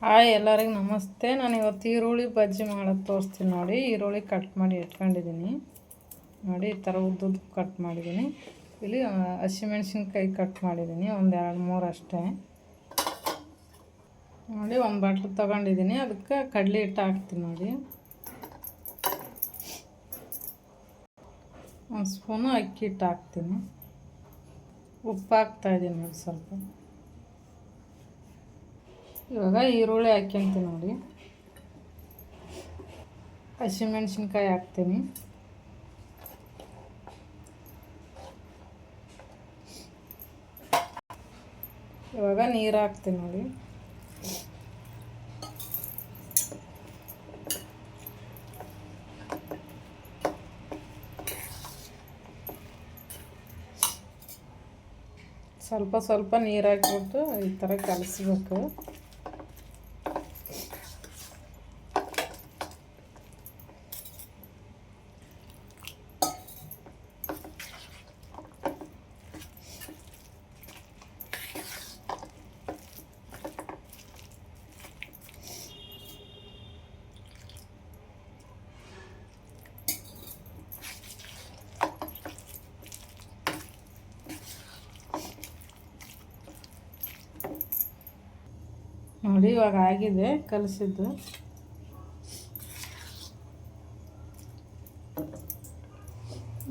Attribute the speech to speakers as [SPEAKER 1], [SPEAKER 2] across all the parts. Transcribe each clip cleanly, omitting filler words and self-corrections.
[SPEAKER 1] Hi ಎಲ್ಲರಿಗೂ ನಮಸ್ತೆ. ನಾನು ಇವತ್ತು ಈರುಳ್ಳಿ ಬಜ್ಜಿ ಮಾಡೋದು ತೋರಿಸ್ತೀನಿ ನೋಡಿ. ಈರುಳ್ಳಿ ಕಟ್ ಮಾಡಿ ಇಟ್ಕೊಂಡಿದ್ದೀನಿ ನೋಡಿ. ಈ ಥರ ಉದ್ದುದ್ದು ಕಟ್ ಮಾಡಿದ್ದೀನಿ. ಇಲ್ಲಿ ಹಸಿಮೆಣ್ಸಿನ್ಕಾಯಿ ಕಟ್ ಮಾಡಿದ್ದೀನಿ, ಒಂದು 2-3 ಅಷ್ಟೇ ನೋಡಿ. ಒಂದು ಬಾಟ್ಲು ತೊಗೊಂಡಿದ್ದೀನಿ, ಅದಕ್ಕೆ ಕಡಲೆ ಹಿಟ್ಟು ಹಾಕ್ತೀನಿ ನೋಡಿ. 1 ಸ್ಪೂನು ಅಕ್ಕಿ ಹಿಟ್ಟು ಹಾಕ್ತೀನಿ. ಉಪ್ಪು ಹಾಕ್ತಾಯಿದ್ದೀನಿ ನೋಡಿ ಸ್ವಲ್ಪ. ಇವಾಗ ಈರುಳ್ಳಿ ಹಾಕ್ಯಂತೀನಿ ನೋಡಿ. ಹಸಿಮೆಣ್ಸಿನ್ಕಾಯಿ ಹಾಕ್ತೀನಿ. ಇವಾಗ ನೀರು ಹಾಕ್ತೀನಿ ನೋಡಿ. ಸ್ವಲ್ಪ ಸ್ವಲ್ಪ ನೀರು ಹಾಕ್ಬಿಟ್ಟು ಈ ಥರ ಕಲಸ್ಬೇಕು. ನೋಡಿ ಇವಾಗ ಆಗಿದೆ ಕಲಸಿದ್ದು.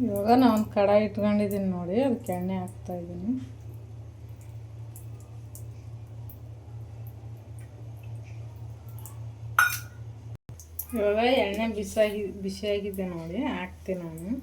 [SPEAKER 1] ಇವಾಗ ನಾನು ಒಂದು ಕಡಾಯಿ ಇಟ್ಕೊಂಡಿದ್ದೀನಿ ನೋಡಿ, ಅದಕ್ಕೆ ಎಣ್ಣೆ ಹಾಕ್ತಾಯಿದ್ದೀನಿ. ಇವಾಗ ಎಣ್ಣೆ ಬಿಸಿಯಾಗಿದೆ ನೋಡಿ, ಹಾಕ್ತೀನಿ ನಾನು.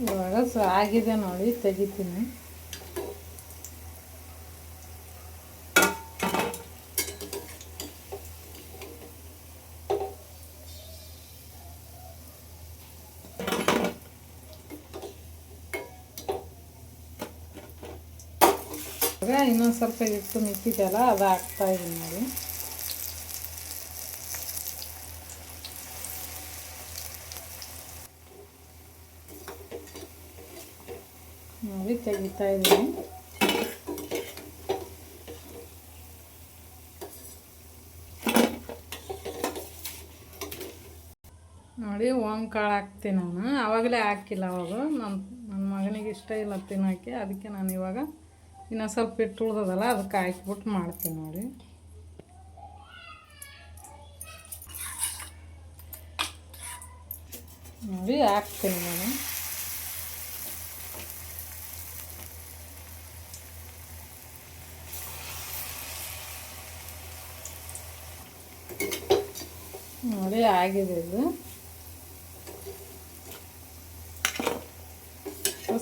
[SPEAKER 1] ಇವಾಗ ಆಗಿದೆ ನೋಡಿ, ತೆಗಿತೀನಿ. ಇವಾಗ ಇನ್ನೊಂದು ಸ್ವಲ್ಪ ಹಿಟ್ಟು ಮಿಕ್ಕಿದೆಯಲ್ಲ, ಅದು ಹಾಕ್ತಾಯಿದ್ದೀನಿ ನೋಡಿ. ನೋಡಿ ತೆಗಿತಾ ಇದ್ದೀನಿ. ನೋಡಿ ಕಾಳು ಹಾಕ್ತೀನಿ ನಾನು. ಆವಾಗಲೇ ಹಾಕಿಲ್ಲ, ಅವಾಗ ನನ್ನ ಮಗನಿಗೆ ಇಷ್ಟ ಇಲ್ಲ ತಿನ್ನೋಕ್ಕೆ, ಅದಕ್ಕೆ ನಾನು ಇವಾಗ ಇನ್ನೊಂದು ಸ್ವಲ್ಪ ಹಿಟ್ಟು ಉಳ್ದದಲ್ಲ, ಅದಕ್ಕೆ ಹಾಕಿಬಿಟ್ಟು ಮಾಡ್ತೀನಿ ನೋಡಿ. ನೋಡಿ ಹಾಕ್ತೀನಿ ನಾನು. ನೋಡಿ ಆಗಿದೆ ಇದು.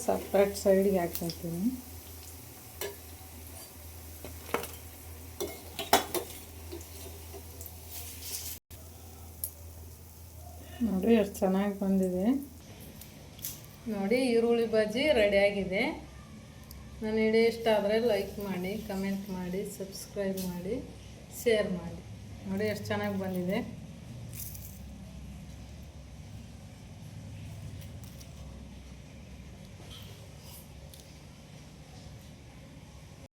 [SPEAKER 1] ಸಪ್ರೇಟ್ ಸೈಡಿಗೆ ಹಾಕ್ತೀನಿ. ನೋಡಿ ಎಷ್ಟು ಚೆನ್ನಾಗಿ ಬಂದಿದೆ ನೋಡಿ. ಈರುಳ್ಳಿ ಬಜ್ಜಿ ರೆಡಿಯಾಗಿದೆ. ನನ್ನ ವಿಡಿಯೋ ಇಷ್ಟ ಆದರೆ ಲೈಕ್ ಮಾಡಿ, ಕಮೆಂಟ್ ಮಾಡಿ, ಸಬ್ಸ್ಕ್ರೈಬ್ ಮಾಡಿ, ಶೇರ್ ಮಾಡಿ. ನೋಡಿ ಎಷ್ಟು ಚೆನ್ನಾಗಿ ಬಂದಿದೆ.